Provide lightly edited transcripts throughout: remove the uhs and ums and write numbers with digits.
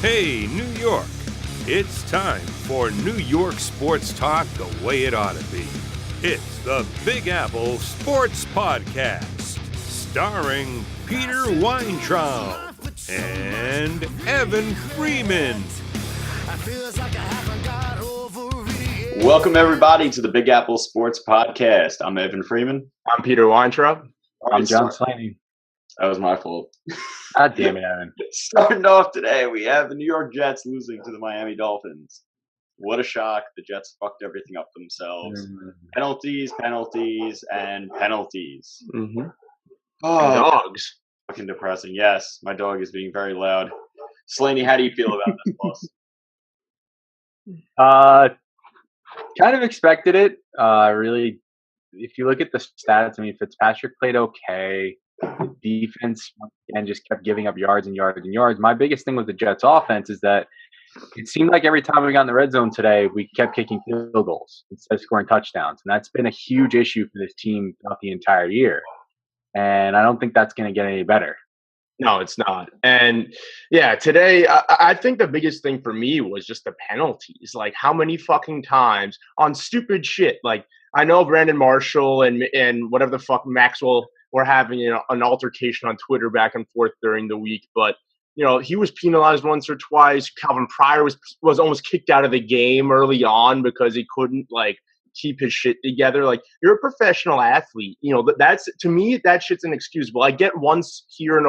Hey, New York. It's time for New York sports talk the way it ought to be. It's the Big Apple Sports Podcast, starring Peter Weintraub and Evan Freeman. Welcome, everybody, to the Big Apple Sports Podcast. I'm Evan Freeman. I'm Peter Weintraub. I'm John Slaney. That was my fault. God damn it, Evan. Starting off today, we have the New York Jets losing to the Miami Dolphins. What a shock. The Jets fucked everything up themselves. Penalties, and penalties. Mm-hmm. Oh, Dogs. fucking depressing. Yes, my dog is being very loud. Slaney, how do you feel about this loss? Kind of expected it. Really, if you look at the stats, I mean, Fitzpatrick played okay. The defense, again, just kept giving up yards and yards and yards. My biggest thing with the Jets offense is that it seemed like every time we got in the red zone today, we kept kicking field goals instead of scoring touchdowns. And that's been a huge issue for this team throughout the entire year. And I don't think that's going to get any better. No, it's not. And yeah, today, I think the biggest thing for me was just the penalties. Like, how many fucking times on stupid shit? Like, I know Brandon Marshall and whatever the fuck Maxwell were having an altercation on Twitter back and forth during the week, but he was penalized once or twice. Calvin Pryor was almost kicked out of the game early on because he couldn't keep his shit together. Like, you're a professional athlete. That's, to me, that shit's inexcusable. I get once here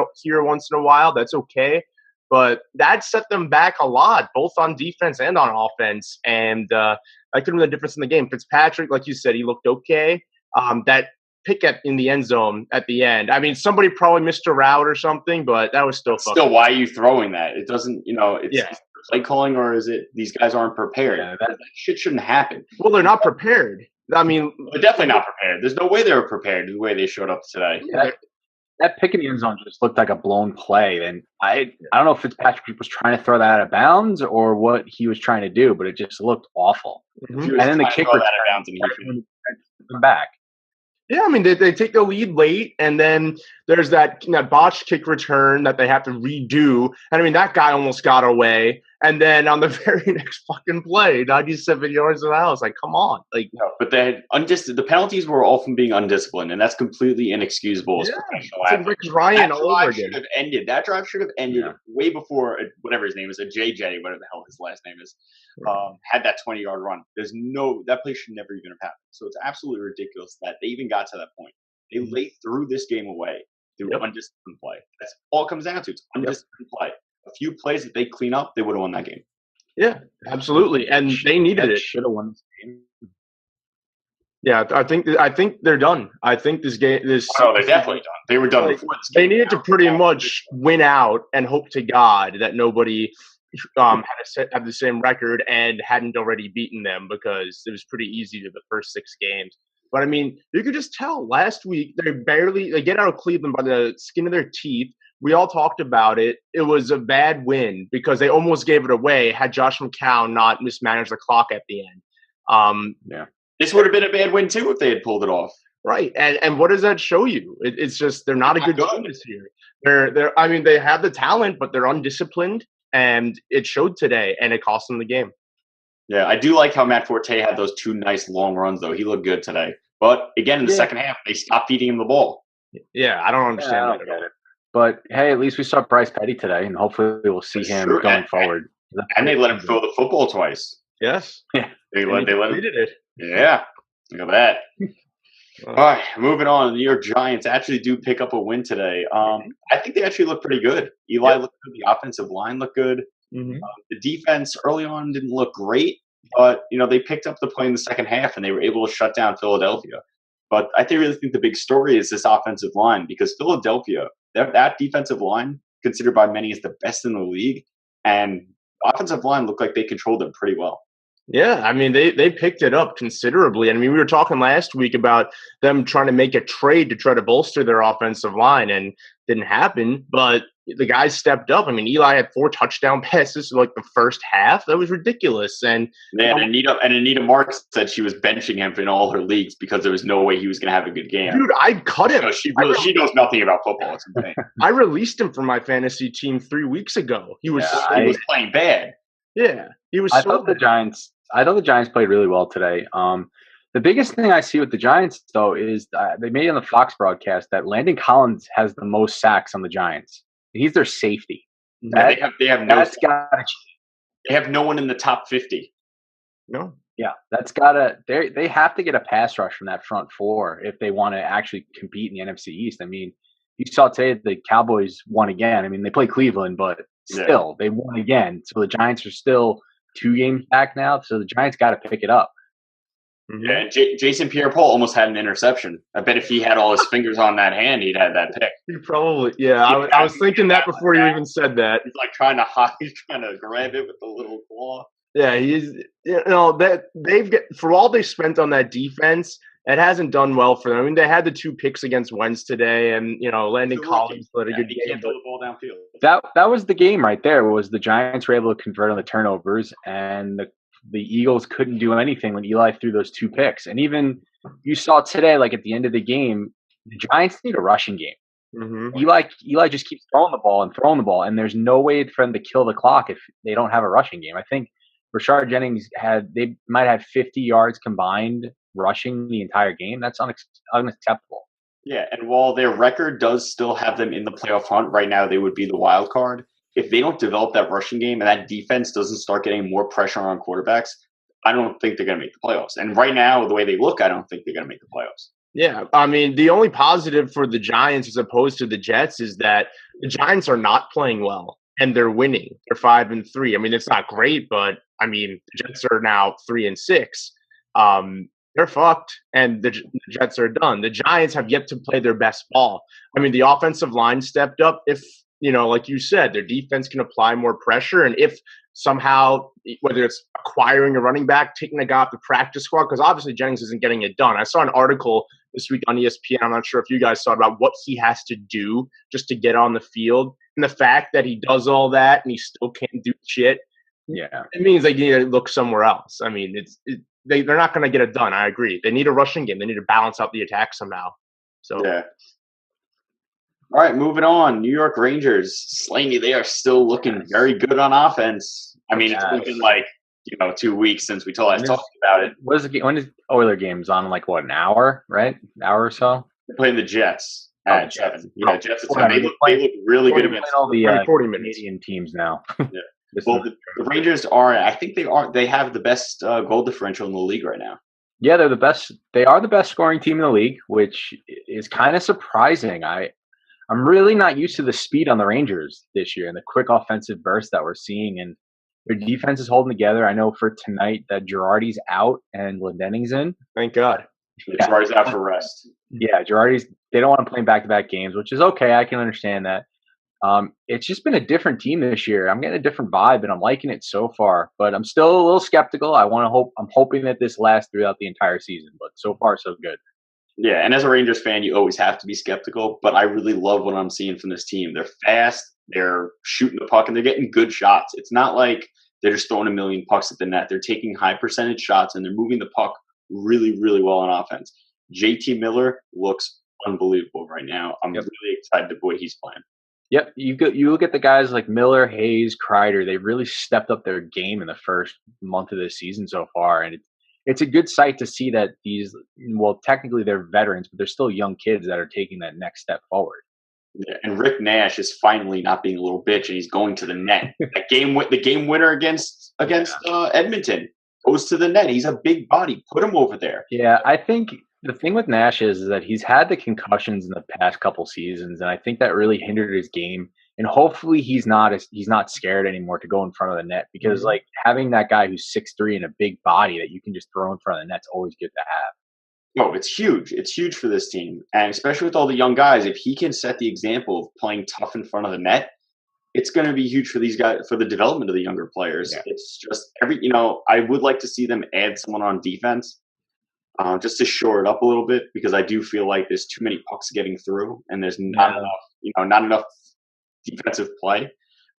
once in a while, that's okay, but that set them back a lot, both on defense and on offense. And that could have been the difference in the game. Fitzpatrick, like you said, he looked okay. That pick in the end zone at the end. I mean, somebody probably missed a route or something, but that was still Still, why are you throwing that? It doesn't, it's play calling, or is it these guys aren't prepared? Yeah, that shit shouldn't happen. Well, they're not prepared. I mean, they're definitely not prepared. There's no way they were prepared the way they showed up today. Yeah, that pick in the end zone just looked like a blown play. And I don't know if Fitzpatrick was trying to throw that out of bounds or what he was trying to do, but it just looked awful. Mm-hmm. And then the kick return back. Yeah, I mean, they take the lead late, and then there's that botched kick return that they have to redo. And, I mean, that guy almost got away. And then on the very next fucking play, 97 yards of the house. Like, come on. No, but the penalties were all from being undisciplined, and that's completely inexcusable. Yeah, Rick Ryan all over again. That drive should have ended way before, whatever his name is, a JJ, whatever the hell his last name is, had that 20-yard run. That play should never even have happened. So it's absolutely ridiculous that they even got to that point. They laid through this game away through undisciplined play. That's all it comes down to. It's undisciplined play. A few plays that they clean up, they would have won that game. Yeah, absolutely, and they needed it. Should have won this game. Yeah, I think they're done. I think this game. Oh, they're definitely done. They were done before this game. They needed to pretty much win out and hope to God that nobody had the same record and hadn't already beaten them, because it was pretty easy to the first 6 games. But I mean, you could just tell last week they get out of Cleveland by the skin of their teeth. We all talked about it. It was a bad win because they almost gave it away had Josh McCown not mismanaged the clock at the end. This would have been a bad win too if they had pulled it off. Right, and what does that show you? It's just they're not a good team this year. I mean, they have the talent, but they're undisciplined, and it showed today, and it cost them the game. Yeah, I do like how Matt Forte had those 2 nice long runs, though. He looked good today. But again, in the second half, they stopped feeding him the ball. Yeah, I don't understand that at all. But hey, at least we saw Bryce Petty today, and hopefully we'll see him going forward. And they let him throw the football twice. Yes. Yeah. They let him. It. Yeah. Look at that. All right, moving on. The New York Giants actually do pick up a win today. I think they actually look pretty good. Eli looked good. The offensive line looked good. Mm-hmm. The defense early on didn't look great, but they picked up the play in the second half and they were able to shut down Philadelphia. But I really think the big story is this offensive line, because Philadelphia, that defensive line, considered by many as the best in the league, and offensive line looked like they controlled them pretty well. Yeah, I mean, they picked it up considerably. I mean, we were talking last week about them trying to make a trade to try to bolster their offensive line, and didn't happen. But the guys stepped up. I mean, Eli had 4 touchdown passes in like the first half. That was ridiculous. And Anita Marks said she was benching him in all her leagues because there was no way he was going to have a good game. Dude, I'd cut him. So she knows nothing about football. It's insane. I released him from my fantasy team 3 weeks ago. He was playing bad. Yeah, he was. I thought the Giants played really well today. The biggest thing I see with the Giants, though, is they made on the Fox broadcast that Landon Collins has the most sacks on the Giants. He's their safety. They have no one in the top 50. No. Yeah, that's gotta. They have to get a pass rush from that front four if they want to actually compete in the NFC East. I mean, you saw today the Cowboys won again. I mean, they played Cleveland, but still they won again. So the Giants are still 2 games back now. So the Giants got to pick it up. Yeah, and Jason Pierre-Paul almost had an interception. I bet if he had all his fingers on that hand, he'd had that pick. He probably, I was thinking that before you even said that. He's like trying to grab it with the little claw. Yeah, that for all they spent on that defense, it hasn't done well for them. I mean, they had the 2 picks against Wentz today, and Landon Collins played a good game. Can't throw the ball downfield. That was the game right there. Was the Giants were able to convert on the turnovers, and the Eagles couldn't do anything when Eli threw those 2 picks. And even you saw today, like at the end of the game, the Giants need a rushing game. Mm-hmm. Eli just keeps throwing the ball, and there's no way for them to kill the clock if they don't have a rushing game. I think Rashard Jennings they might have 50 yards combined rushing the entire game. That's unacceptable. Yeah, and while their record does still have them in the playoff hunt, right now they would be the wild card. If they don't develop that rushing game and that defense doesn't start getting more pressure on quarterbacks, I don't think they're going to make the playoffs. And right now, the way they look, I don't think they're going to make the playoffs. Yeah, I mean, the only positive for the Giants as opposed to the Jets is that the Giants are not playing well and they're winning. They're 5-3. I mean, it's not great, but I mean, the Jets are now 3-6. They're fucked, and the Jets are done. The Giants have yet to play their best ball. I mean, the offensive line stepped up. If like you said, their defense can apply more pressure. And if somehow, whether it's acquiring a running back, taking a guy off the practice squad, because obviously Jennings isn't getting it done. I saw an article this week on ESPN. I'm not sure if you guys saw about what he has to do just to get on the field. And the fact that he does all that and he still can't do shit, it means they need to look somewhere else. I mean, they're not going to get it done. I agree. They need a rushing game. They need to balance out the attack somehow. So yeah. All right, moving on. New York Rangers, Slaney, they are still looking very good on offense. I mean, it's been like 2 weeks since we last talked about it. When is Oiler games on? Like what, an hour, right? An hour or so. They're playing the Jets at 7. Yeah, Jets at 7. They look really good against all the 40 Canadian teams now. Yeah. Well, the Rangers are. I think they are. They have the best goal differential in the league right now. Yeah, they're the best. They are the best scoring team in the league, which is kind of surprising. I'm really not used to the speed on the Rangers this year and the quick offensive burst that we're seeing. And their defense is holding together. I know for tonight that Girardi's out and Lindenning's in. Thank God. Yeah. Girardi's out for rest. Yeah, they don't want to play back-to-back games, which is okay. I can understand that. It's just been a different team this year. I'm getting a different vibe, and I'm liking it so far. But I'm still a little skeptical. I'm hoping that this lasts throughout the entire season. But so far, so good. Yeah, and as a Rangers fan, you always have to be skeptical, but I really love what I'm seeing from this team. They're fast, they're shooting the puck, and they're getting good shots. It's not like they're just throwing a million pucks at the net. They're taking high-percentage shots, and they're moving the puck really, really well on offense. JT Miller looks unbelievable right now. I'm really excited to the way he's playing. Yep, you look at the guys like Miller, Hayes, Kreider. They really stepped up their game in the first month of this season so far, and it's a good sight to see that technically they're veterans, but they're still young kids that are taking that next step forward. Yeah, and Rick Nash is finally not being a little bitch, and he's going to the net. The game winner against Edmonton goes to the net. He's a big body. Put him over there. Yeah, I think the thing with Nash is that he's had the concussions in the past couple seasons, and I think that really hindered his game. And hopefully he's not scared anymore to go in front of the net, because like having that guy who's 6'3" and a big body that you can just throw in front of the net's always good to have. Oh, it's huge. It's huge for this team. And especially with all the young guys, if he can set the example of playing tough in front of the net, it's going to be huge for these guys, for the development of the younger players. Yeah. It's just I would like to see them add someone on defense just to shore it up a little bit, because I do feel like there's too many pucks getting through and there's not enough defensive play.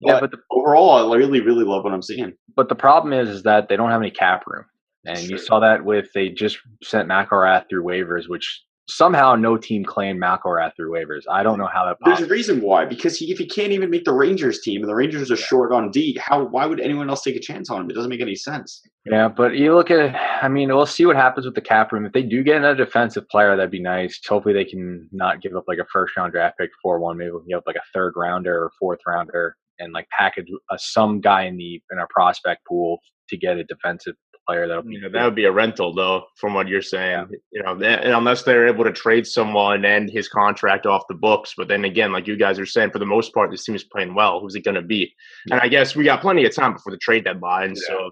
Yeah, But overall, I really, really love what I'm seeing. But the problem is that they don't have any cap room. And you saw that they just sent McElrath through waivers, which somehow no team claimed McElrath through waivers. I don't know how that There's a reason why. Because if he can't even make the Rangers team and the Rangers are short on D, why would anyone else take a chance on him? It doesn't make any sense. Yeah, but you look at I mean, we'll see what happens with the cap room. If they do get another defensive player, that'd be nice. Hopefully they can not give up like a first-round draft pick for one. Maybe we'll give up like a third rounder or fourth rounder and like package some guy in our prospect pool to get a defensive player that'll be that would be a rental though, from what you're saying. And unless they're able to trade someone and his contract off the books. But then again, like you guys are saying, for the most part, this team is playing well. Who's it going to be? And I guess we got plenty of time before the trade deadline. So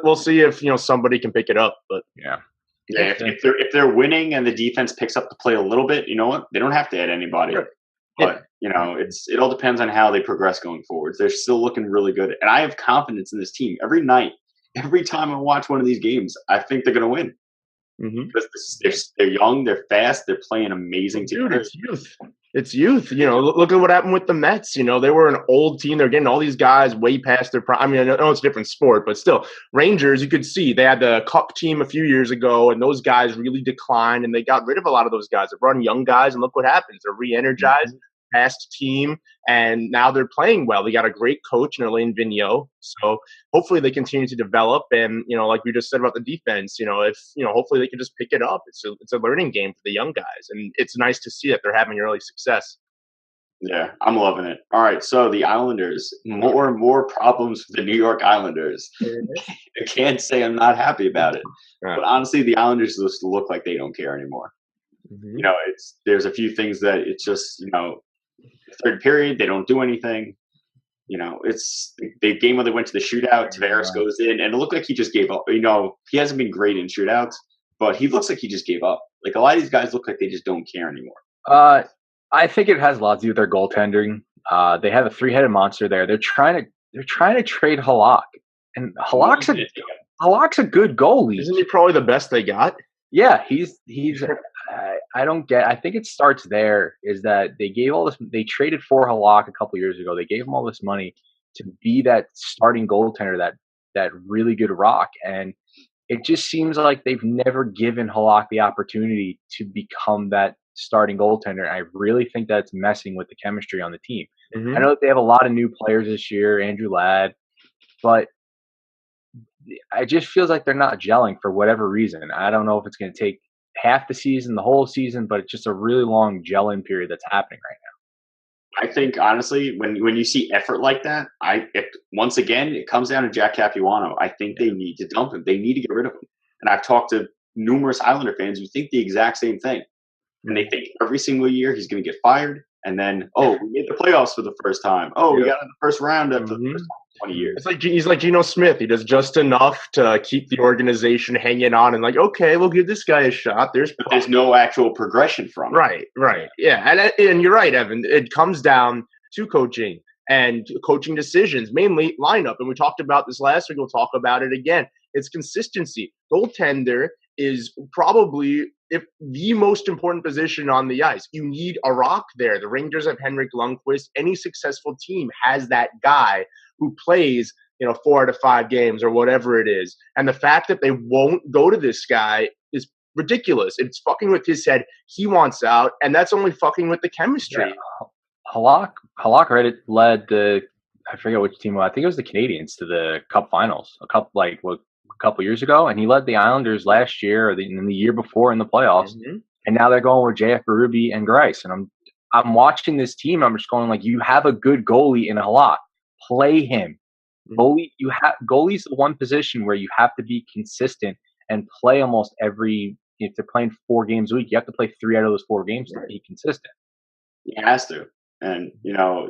we'll see if somebody can pick it up. But if they're winning and the defense picks up the play a little bit, you know what? They don't have to add anybody. Right. But it all depends on how they progress going forward. They're still looking really good, and I have confidence in this team. Every night, every time I watch one of these games, I think they're going to win. Mm-hmm. Because they're young, they're fast, they're playing amazing. Dude, it's youth. It's youth. Look at what happened with the Mets. They were an old team. They're getting all these guys way past their prime. I mean, I know it's a different sport, but still, Rangers, you could see they had the Cup team a few years ago, and those guys really declined, and they got rid of a lot of those guys. They brought in young guys, and look what happens. They're re-energized. Past team, and now they're playing well. They got a great coach in Elaine Vigneault, so hopefully they continue to develop. And like we just said about the defense, hopefully they can just pick it up. It's a learning game for the young guys, and it's nice to see that they're having early success. Yeah, I'm loving it. All right, so the Islanders, more and more problems for the New York Islanders. I can't say I'm not happy about it, but honestly, the Islanders just look like they don't care anymore. Mm-hmm. There's a few things that it's just third period, they don't do anything. It's the game when they went to the shootout, Tavares goes in, and it looked like he just gave up. He hasn't been great in shootouts, but he looks like he just gave up. Like, a lot of these guys look like they just don't care anymore. I think it has a lot to do with their goaltending. They have a three-headed monster there. They're trying to trade Halak, and Halak's a good goalie. Isn't he probably the best they got? Yeah, he's. I think it starts there. Is that they gave all this? They traded for Halak a couple years ago. They gave him all this money to be that starting goaltender, that really good rock, and it just seems like they've never given Halak the opportunity to become that starting goaltender. I really think that's messing with the chemistry on the team. Mm-hmm. I know that they have a lot of new players this year, Andrew Ladd, but it just feels like they're not gelling for whatever reason. I don't know if it's going to take half the season, the whole season, but it's just a really long gelling period that's happening right now. I think, honestly, when you see effort like that, once again, it comes down to Jack Capuano. I think they need to dump him. They need to get rid of him. And I've talked to numerous Islander fans who think the exact same thing. And they think every single year he's going to get fired. And then, we made the playoffs for the first time. We got in the first round after the first 20 years. He's like Geno Smith. He does just enough to keep the organization hanging on and okay, we'll give this guy a shot. But there's no actual progression from it. Right. Yeah. And you're right, Evan. It comes down to coaching and coaching decisions, mainly lineup. And we talked about this last week. We'll talk about it again. It's consistency. Goaltender is probably the most important position on the ice. You need a rock there. The Rangers have Henrik Lundqvist. Any successful team has that guy who plays, 4 out of 5 games or whatever it is. And the fact that they won't go to this guy is ridiculous. It's fucking with his head. He wants out, and that's only fucking with the chemistry. Yeah. Halak led the, I forget which team. I think it was the Canadiens to the Cup Finals a couple years ago, and he led the Islanders last year or the year before in the playoffs. Mm-hmm. And now they're going with JF Berube and Greiss. And I'm watching this team. I'm just going you have a good goalie in Halak. Play him. Mm-hmm. Goalie's the one position where you have to be consistent and play almost every. If they're playing 4 games a week, you have to play 3 out of those 4 games to be consistent. He has to. And,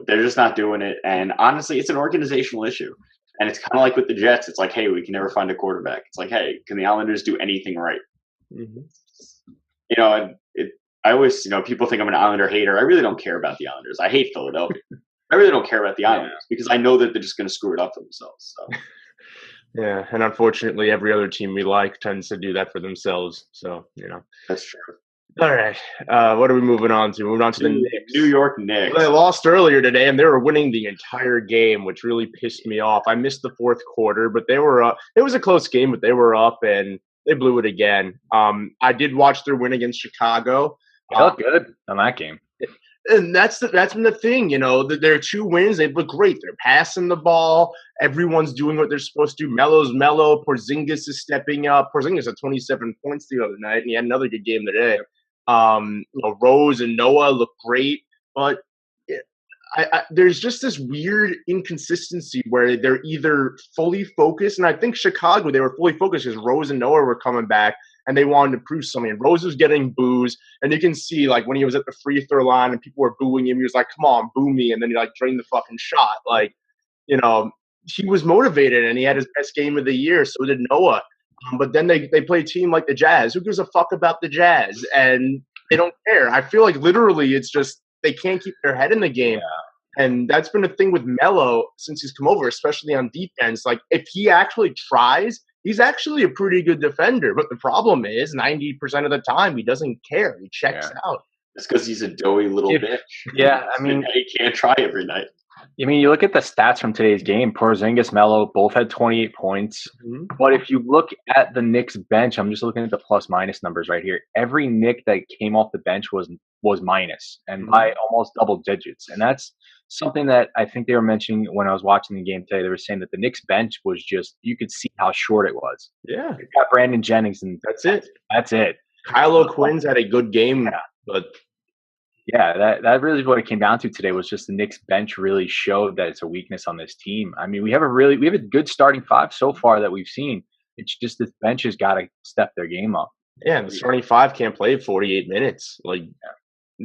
they're just not doing it. And honestly, it's an organizational issue. And it's kind of like with the Jets. It's hey, we can never find a quarterback. It's hey, can the Islanders do anything right? Mm-hmm. I always, people think I'm an Islander hater. I really don't care about the Islanders. I hate Philadelphia. I really don't care about the Islanders because I know that they're just going to screw it up for themselves. So. Yeah, and unfortunately, every other team we like tends to do that for themselves. So, That's true. All right. What are we moving on to? Moving on to the Knicks. New York Knicks. They lost earlier today, and they were winning the entire game, which really pissed me off. I missed the fourth quarter, but they were up. It was a close game, but they were up, and they blew it again. I did watch their win against Chicago. It felt good on that game. And that's been the thing, their 2 wins, they look great. They're passing the ball. Everyone's doing what they're supposed to do. Melo's mellow. Porzingis is stepping up. Porzingis had 27 points the other night, and he had another good game today. Rose and Noah look great, but there's just this weird inconsistency where they're either fully focused, and I think Chicago, they were fully focused because Rose and Noah were coming back, and they wanted to prove something. And Rose was getting boos, and you can see, like, when he was at the free throw line and people were booing him, he was like, come on, boo me, and then he, like, drained the fucking shot. Like, he was motivated, and he had his best game of the year, so did Noah. But then they play a team like the Jazz. Who gives a fuck about the Jazz? And they don't care. I feel like literally it's just they can't keep their head in the game. Yeah. And that's been a thing with Melo since he's come over, especially on defense. Like, if he actually tries, he's actually a pretty good defender. But the problem is 90% of the time he doesn't care. He checks out. It's because he's a doughy little bitch. Yeah, I mean, he can't try every night. I mean, you look at the stats from today's game. Porzingis, Melo both had 28 points. Mm-hmm. But if you look at the Knicks bench, I'm just looking at the plus-minus numbers right here. Every Knick that came off the bench was minus, and by almost double digits. And that's something that I think they were mentioning when I was watching the game today. They were saying that the Knicks bench was just, you could see how short it was. Yeah. You got Brandon Jennings, and that's it. That's it. Kylo Quinn's had a good game, but yeah, that really is what it came down to today. Was just the Knicks bench really showed that it's a weakness on this team. I mean, we have a good starting 5 so far that we've seen. It's just this bench has got to step their game up. Yeah, the starting 5 can't play 48 minutes. Like,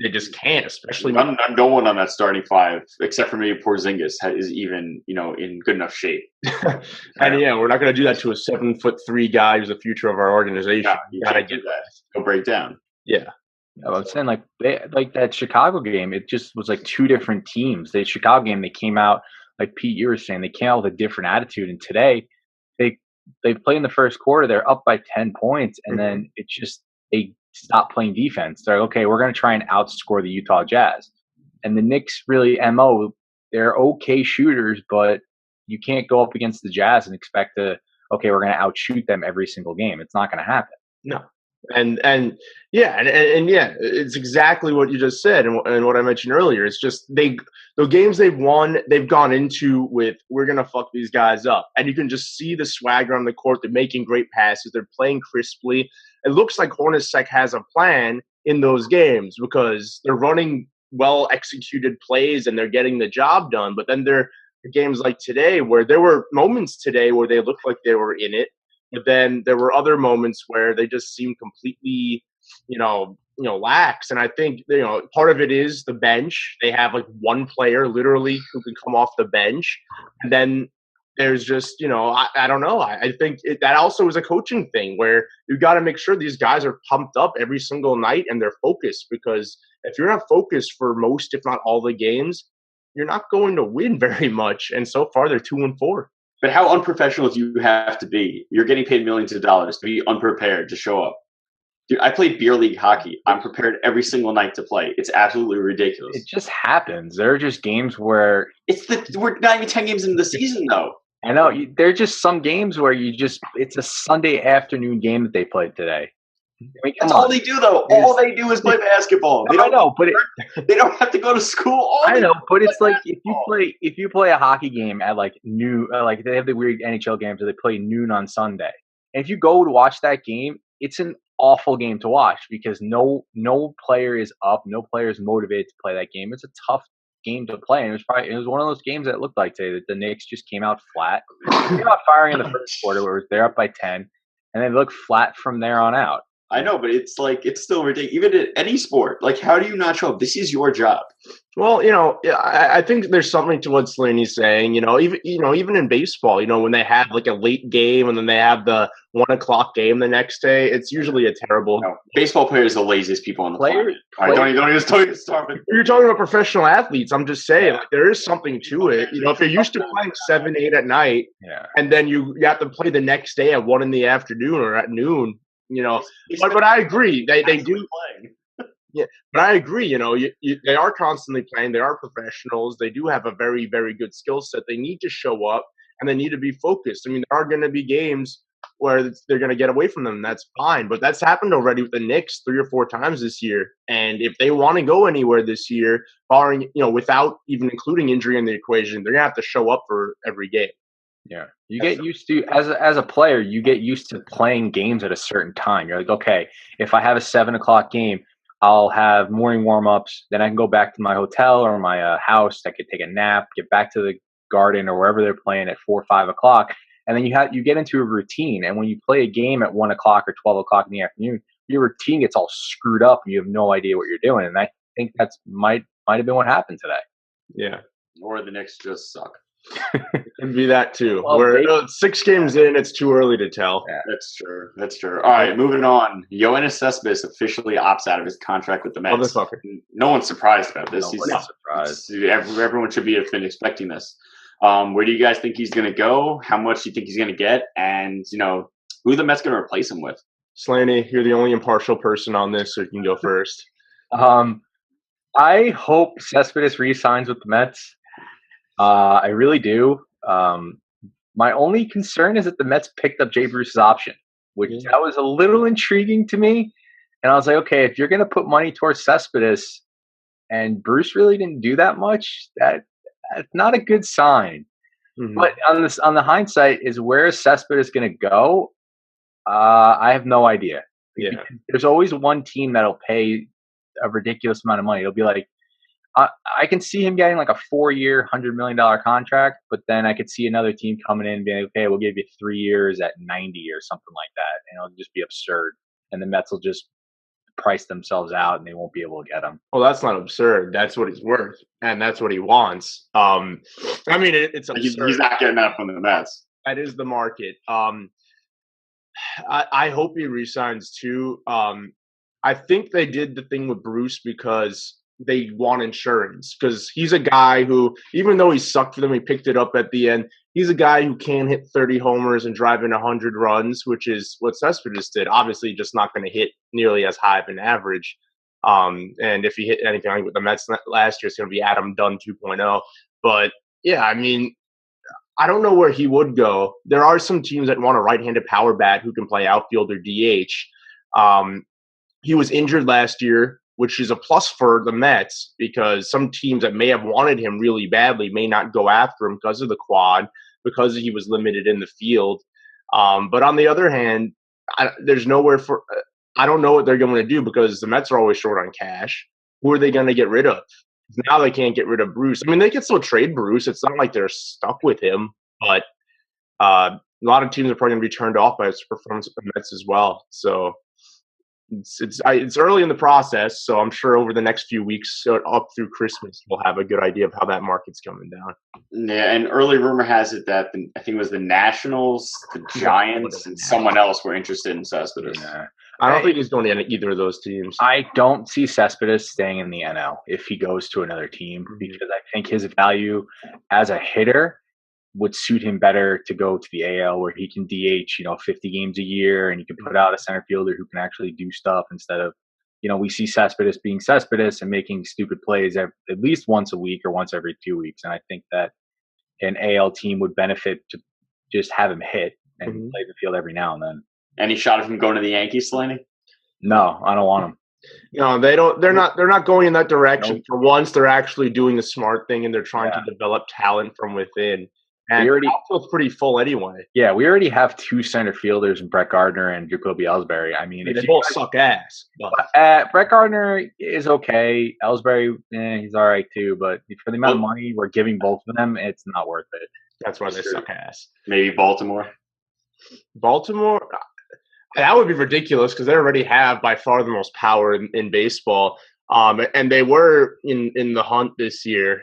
they just can't, especially no one on that starting 5 except for maybe Porzingis is even in good enough shape. And yeah, we're not going to do that to a 7'3" guy who's the future of our organization. Yeah, you gotta get that. He'll break down. Yeah. I'm saying, like that Chicago game, it just was like 2 different teams. The Chicago game, they came out, like Pete, you were saying, they came out with a different attitude. And today, they played in the first quarter, they're up by 10 points, and then it's just they stop playing defense. They're like, okay, we're going to try and outscore the Utah Jazz. And the Knicks really, they're okay shooters, but you can't go up against the Jazz and expect we're going to outshoot them every single game. It's not going to happen. No. And yeah, it's exactly what you just said, and what I mentioned earlier. It's just the games they've won, they've gone into with, we're gonna fuck these guys up, and you can just see the swagger on the court. They're making great passes. They're playing crisply. It looks like Hornacek has a plan in those games because they're running well executed plays and they're getting the job done. But then there are games like today where there were moments today where they looked like they were in it. But then there were other moments where they just seemed completely, lax. And I think, part of it is the bench. They have like one player literally who can come off the bench. And then there's just, I don't know. I think that also is a coaching thing where you got to make sure these guys are pumped up every single night and they're focused, because if you're not focused for most, if not all the games, you're not going to win very much. And so far they're 2-4. But how unprofessional do you have to be? You're getting paid millions of dollars to be unprepared to show up. Dude, I play beer league hockey. I'm prepared every single night to play. It's absolutely ridiculous. It just happens. There are just games where we're not even 10 games into the season, though. I know. There are just some games where it's a Sunday afternoon game that they played today. I mean, that's all they do, though. All they do is play basketball. They don't have to go to school. I know, but it's like if you play a hockey game at like noon, like they have the weird NHL games where they play noon on Sunday, and if you go to watch that game, it's an awful game to watch because no player is up, no player is motivated to play that game. It's a tough game to play, and it was one of those games that looked like today that the Knicks just came out flat. They came out firing in the first quarter where they're up by 10, and they look flat from there on out. I know, but it's still ridiculous. Even in any sport, like, how do you not show up? This is your job. Well, I think there's something to what Slaney's saying. Even in baseball, when they have like a late game and then they have the 1:00 game the next day, it's usually a terrible. No, baseball players are the laziest people on the planet. All right, don't even start. You're talking about professional athletes. I'm just saying, like, there is something to it. If you're used to playing 7, 8 at night, and then you have to play the next day at 1 in the afternoon or at noon. But I agree. They do. Yeah, but I agree. They are constantly playing. They are professionals. They do have a very, very good skill set. They need to show up and they need to be focused. I mean, there are going to be games where they're going to get away from them. That's fine, but that's happened already with the Knicks 3 or 4 times this year. And if they want to go anywhere this year, barring without even including injury in the equation, they're going to have to show up for every game. Yeah, you get used to as a player. You get used to playing games at a certain time. You're like, okay, if I have a 7 o'clock game, I'll have morning warm-ups. Then I can go back to my hotel or my house. I could take a nap, get back to the garden or wherever they're playing at 4 or 5 o'clock, and then you get into a routine. And when you play a game at 1 o'clock or 12 o'clock in the afternoon, your routine gets all screwed up, and you have no idea what you're doing. And I think that's might have been what happened today. Yeah, or the Knicks just suck. It could be that too. Well, We're 6 games in, it's too early to tell. Yeah, that's true. All right, moving on. Yoenis Cespedes officially opts out of his contract with the Mets. No one's surprised about this. Surprised. Everyone should have been expecting this. Where do you guys think he's going to go? How much do you think he's going to get? And, who the Mets going to replace him with? Slaney, you're the only impartial person on this, so you can go first. I hope Cespedes re-signs with the Mets. I really do. My only concern is that the Mets picked up Jay Bruce's option, which that was a little intriguing to me. And I was like, okay, if you're going to put money towards Cespedes and Bruce really didn't do that much, that's not a good sign. Mm-hmm. But on the hindsight is where is Cespedes going to go? I have no idea. Yeah. There's always one team that'll pay a ridiculous amount of money. It'll be like, I can see him getting like a 4-year, $100 million contract, but then I could see another team coming in and being like, okay, we'll give you 3 years at 90 or something like that. And it'll just be absurd. And the Mets will just price themselves out and they won't be able to get him. Well, that's not absurd. That's what he's worth. And that's what he wants. I mean, it's absurd. He's not getting that from the Mets. That is the market. I hope he resigns too. I think they did the thing with Bruce because they want insurance, because he's a guy who, even though he sucked for them, he picked it up at the end. He's a guy who can hit 30 homers and drive in 100 runs, which is what Cespedes did. Obviously, just not going to hit nearly as high of an average. And if he hit anything like with the Mets last year, it's going to be Adam Dunn 2.0. But yeah, I mean, I don't know where he would go. There are some teams that want a right-handed power bat who can play outfield or DH. He was injured last year, which is a plus for the Mets, because some teams that may have wanted him really badly may not go after him because of the quad, because he was limited in the field. But on the other hand, there's nowhere for I don't know what they're going to do, because the Mets are always short on cash. Who are they going to get rid of? Now they can't get rid of Bruce. I mean, they can still trade Bruce. It's not like they're stuck with him, but a lot of teams are probably going to be turned off by his performance with the Mets as well. So it's early in the process, so I'm sure over the next few weeks, up through Christmas, we'll have a good idea of how that market's coming down. Yeah, and early rumor has it that I think it was the Nationals, the Giants, and someone else were interested in Cespedes. Yeah. I don't think he's going to either of those teams. I don't see Cespedes staying in the NL if he goes to another team, because I think his value as a hitter would suit him better to go to the AL, where he can DH, 50 games a year, and you can put out a center fielder who can actually do stuff instead of, we see Cespedes being Cespedes and making stupid plays at least once a week or once every 2 weeks. And I think that an AL team would benefit to just have him hit and play the field every now and then. Any shot of him going to the Yankees, Slaney? No, I don't want him. No, they don't. They're not going in that direction. Nope. For once, they're actually doing the smart thing, and they're trying to develop talent from within. And the outfield's pretty full anyway. Yeah, we already have 2 center fielders in Brett Gardner and Jacoby Ellsbury. I mean, they both suck ass. Brett Gardner is okay. Ellsbury, he's all right too. But for the amount of money we're giving both of them, it's not worth it. That's why they suck ass. Maybe Baltimore. That would be ridiculous, because they already have by far the most power in baseball. And they were in the hunt this year.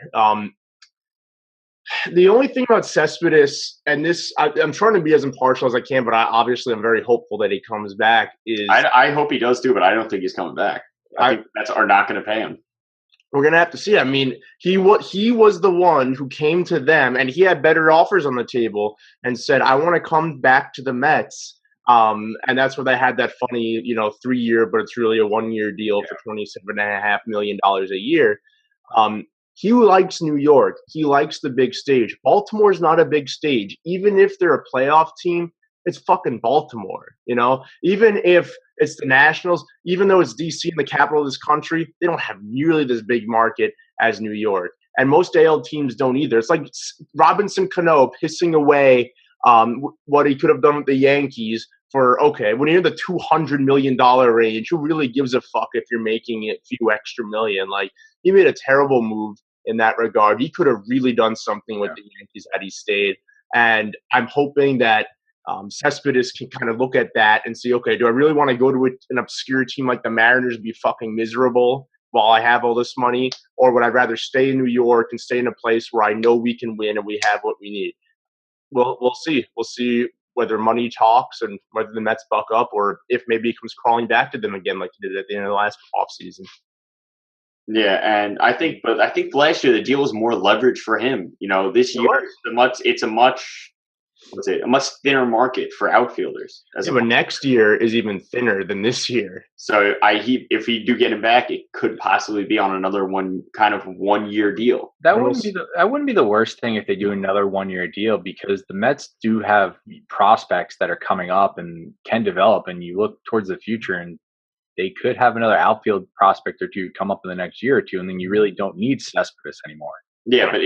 The only thing about Cespedes, and this, I'm trying to be as impartial as I can, but I'm very hopeful that he comes back. I hope he does too, but I don't think he's coming back. I think the Mets are not going to pay him. We're going to have to see. I mean, he was the one who came to them, and he had better offers on the table and said, I want to come back to the Mets. And that's where they had that funny, 3-year, but it's really a 1-year deal for $27.5 million a year. He likes New York. He likes the big stage. Baltimore's not a big stage. Even if they're a playoff team, it's fucking Baltimore, Even if it's the Nationals, even though it's DC and the capital of this country, they don't have nearly this big market as New York. And most AL teams don't either. It's like Robinson Cano pissing away what he could have done with the Yankees when you're in the $200 million range, who really gives a fuck if you're making it a few extra million? Like, he made a terrible move in that regard. He could have really done something with the Yankees had he stayed. And I'm hoping that Cespedes can kind of look at that and see, okay, do I really want to go to an obscure team like the Mariners and be fucking miserable while I have all this money? Or would I rather stay in New York and stay in a place where I know we can win and we have what we need? We'll see. We'll see whether money talks and whether the Mets buck up, or if maybe he comes crawling back to them again like he did at the end of the last offseason. Yeah, and I think last year the deal was more leverage for him. This year it's a much thinner market for outfielders. But next year is even thinner than this year. So if we do get him back, it could possibly be on another 1-year deal. That wouldn't be the worst thing if they do another 1-year deal, because the Mets do have prospects that are coming up and can develop, and you look towards the future and they could have another outfield prospect or two come up in the next year or two, and then you really don't need Cespedes anymore. Yeah, but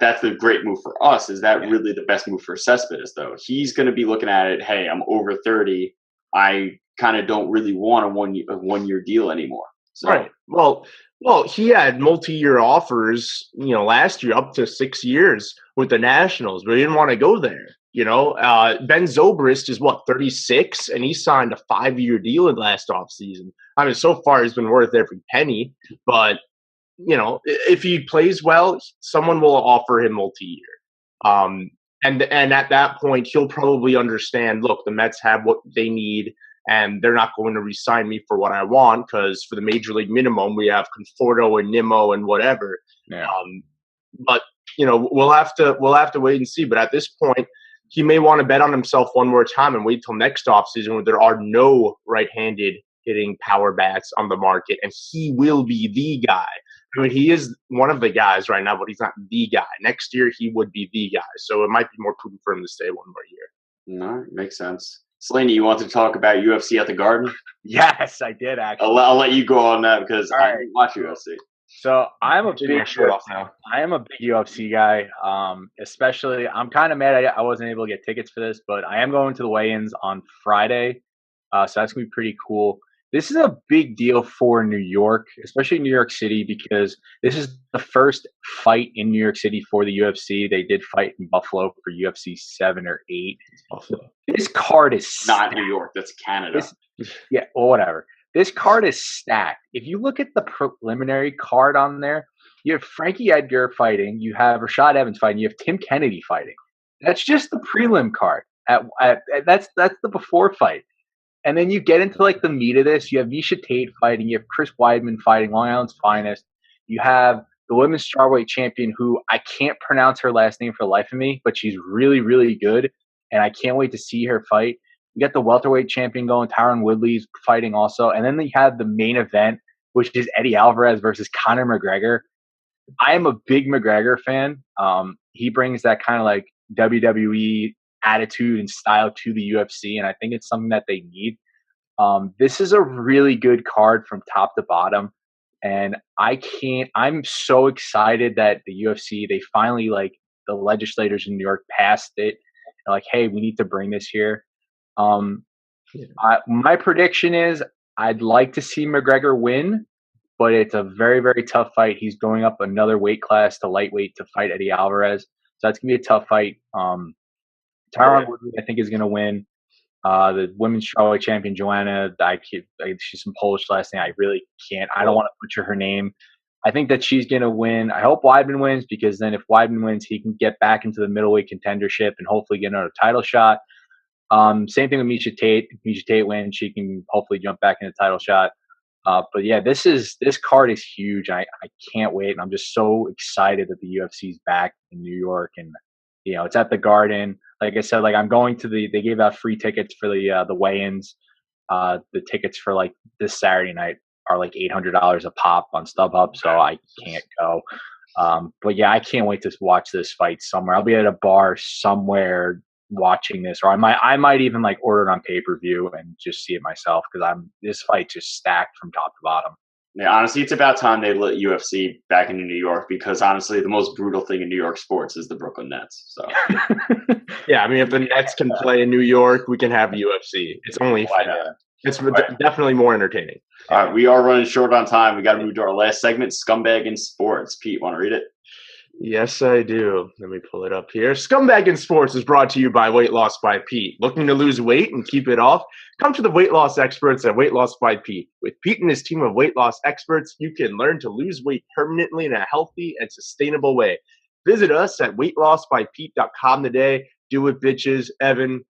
that's a great move for us? Is that really the best move for Cespedes, though? He's going to be looking at it, hey, I'm over 30. I kind of don't really want a 1-year deal anymore. So. Right. Well, he had multi-year offers, last year up to 6 years with the Nationals, but he didn't want to go there. Ben Zobrist is 36, and he signed a 5-year deal in last offseason. I mean, so far he's been worth every penny, but if he plays well, someone will offer him multi-year. And at that point, he'll probably understand, look, the Mets have what they need, and they're not going to re-sign me for what I want, because for the major league minimum, we have Conforto and Nimmo and whatever. Yeah. But we'll have to wait and see. But at this point, he may want to bet on himself one more time and wait till next offseason where there are no right-handed hitting power bats on the market, and he will be the guy. I mean, he is one of the guys right now, but he's not the guy. Next year, he would be the guy. So it might be more prudent for him to stay one more year. No, makes sense. Slaney, you want to talk about UFC at the Garden? Yes, I did, actually. I'll let you go on that because I didn't watch UFC. So I'm a big UFC guy. Especially, I'm kind of mad I wasn't able to get tickets for this, but I am going to the weigh-ins on Friday. So that's going to be pretty cool. This is a big deal for New York, especially New York City, because this is the first fight in New York City for the UFC. They did fight in Buffalo for UFC 7 or 8. This card is stacked. Not New York, that's Canada. Whatever. This card is stacked. If you look at the preliminary card on there, you have Frankie Edgar fighting, you have Rashad Evans fighting, you have Tim Kennedy fighting. That's just the prelim card. That's the before fight. And then you get into the meat of this. You have Misha Tate fighting. You have Chris Weidman fighting, Long Island's finest. You have the women's strawweight champion, who I can't pronounce her last name for the life of me, but she's really, really good, and I can't wait to see her fight. You got the welterweight champion going, Tyron Woodley's fighting also. And then you have the main event, which is Eddie Alvarez versus Conor McGregor. I am a big McGregor fan. He brings that kind of WWE attitude and style to the UFC, and I think it's something that they need. This is a really good card from top to bottom, and I'm so excited that the UFC, they finally, the legislators in New York passed it. They're like, hey, we need to bring this here. My prediction is I'd like to see McGregor win, but it's a very, very tough fight. He's going up another weight class to lightweight to fight Eddie Alvarez, so that's gonna be a tough fight. Tyron Woodley, I think, is going to win. The women's strawweight champion, Joanna, she's some Polish last name. I really can't. I don't want to butcher her name. I think that she's going to win. I hope Weidman wins, because then if Weidman wins, he can get back into the middleweight contendership and hopefully get another title shot. Same thing with Misha Tate. If Misha Tate wins, she can hopefully jump back into the title shot. But yeah, this card is huge. I can't wait. And I'm just so excited that the UFC is back in New York, and It's at the Garden. Like I said, like I'm going to they gave out free tickets for the weigh-ins. The tickets for like this Saturday night are like $800 a pop on StubHub, so I can't go. But yeah, I can't wait to watch this fight somewhere. I'll be at a bar somewhere watching this, or I might even like order it on pay-per-view and just see it myself, because this fight just stacked from top to bottom. Yeah, honestly, it's about time they let UFC back into New York, because honestly, the most brutal thing in New York sports is the Brooklyn Nets. So yeah, I mean, if the Nets can play in New York, we can have UFC. It's only fair. It's definitely more entertaining. All right, we are running short on time. We got to move to our last segment, Scumbag in Sports. Pete, want to read it? Yes, I do. Let me pull it up here. Scumbag in Sports is brought to you by Weight Loss by Pete. Looking to lose weight and keep it off? Come to the weight loss experts at Weight Loss by Pete. With Pete and his team of weight loss experts, you can learn to lose weight permanently in a healthy and sustainable way. Visit us at weightlossbypete.com today. Do it, bitches. Evan,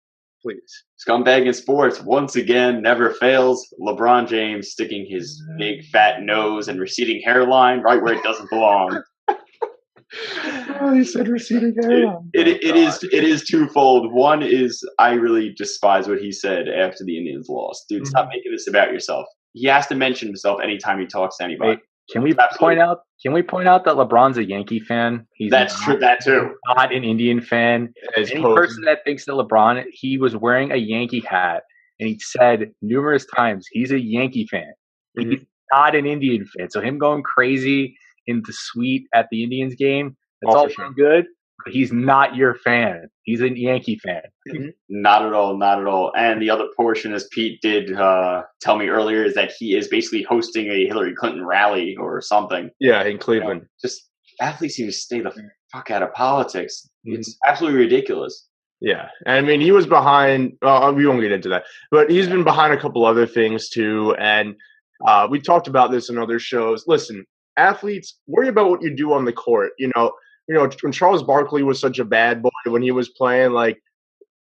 please. Scumbag in Sports, once again, never fails. LeBron James sticking his big fat nose and receding hairline right where it doesn't belong. Oh, he said receding hairline. It is twofold. One is, I really despise what he said after the Indians lost. Dude, stop making this about yourself. He has to mention himself anytime he talks to anybody. Wait, can we point out that LeBron's a Yankee fan? That's true. That too. Not an Indian fan. Any person that thinks that LeBron, he was wearing a Yankee hat, and he said numerous times he's a Yankee fan. He's not an Indian fan. So him going crazy in the suite at the Indians game, that's all good. But he's not your fan. He's a Yankee fan. Not at all. Not at all. And the other portion, as Pete did tell me earlier, is that he is basically hosting a Hillary Clinton rally or something. Yeah, in Cleveland. Just athletes need to stay the fuck out of politics. It's absolutely ridiculous. Yeah. And I mean, he was behind, we won't get into that, but he's been behind a couple other things too. And we talked about this in other shows. Listen, athletes, worry about what you do on the court. You know, when Charles Barkley was such a bad boy when he was playing, like,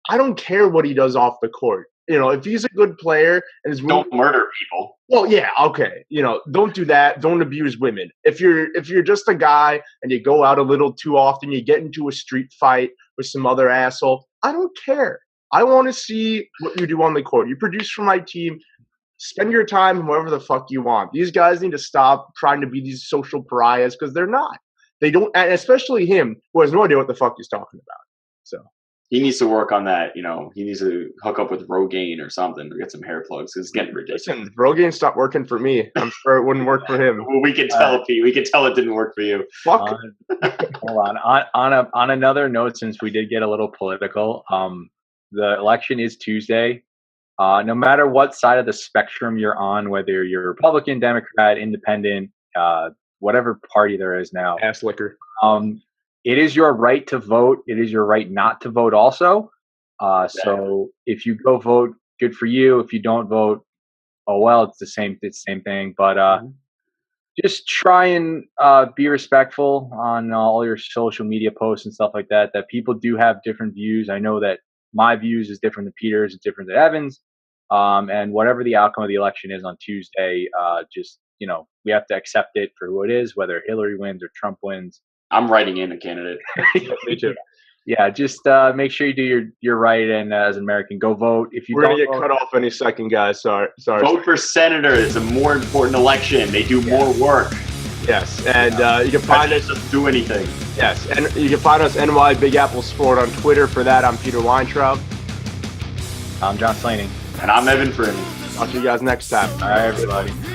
I don't care what he does off the court. If he's a good player and is don't murder people. Well, yeah, okay. Don't do that. Don't abuse women. If you're just a guy and you go out a little too often, you get into a street fight with some other asshole, I don't care. I want to see what you do on the court. You produce for my team. Spend your time however the fuck you want. These guys need to stop trying to be these social pariahs, because they're not. They don't, and especially him, who has no idea what the fuck he's talking about. So he needs to work on that. He needs to hook up with Rogaine or something, or get some hair plugs, because it's getting ridiculous. Listen, Rogaine stopped working for me. I'm sure it wouldn't work for him. Well, we can tell, Pete. We can tell it didn't work for you. Fuck. Hold on. On another note, since we did get a little political, the election is Tuesday. No matter what side of the spectrum you're on, whether you're Republican, Democrat, Independent, whatever party there is now, ass liquor. It is your right to vote. It is your right not to vote also. So if you go vote, good for you. If you don't vote, oh well, it's the same thing. But just try and be respectful on all your social media posts and stuff like that. That people do have different views. I know that my views is different than Peter's, it's different than Evan's. And whatever the outcome of the election is on Tuesday, we have to accept it for who it is, whether Hillary wins or Trump wins. I'm writing in a candidate. Me too. Yeah, just make sure you do your right, and as an American, go vote. If you We're going to get cut off any second, guys. Sorry. Vote for senator. It's a more important election. They do more work. Yes, and you can find us. Doesn't do anything. Yes, and you can find us NY Big Apple Sport on Twitter. For that, I'm Peter Weintraub. I'm John Slaney. And I'm Evan Freeman. Talk to you guys next time. All right, everybody.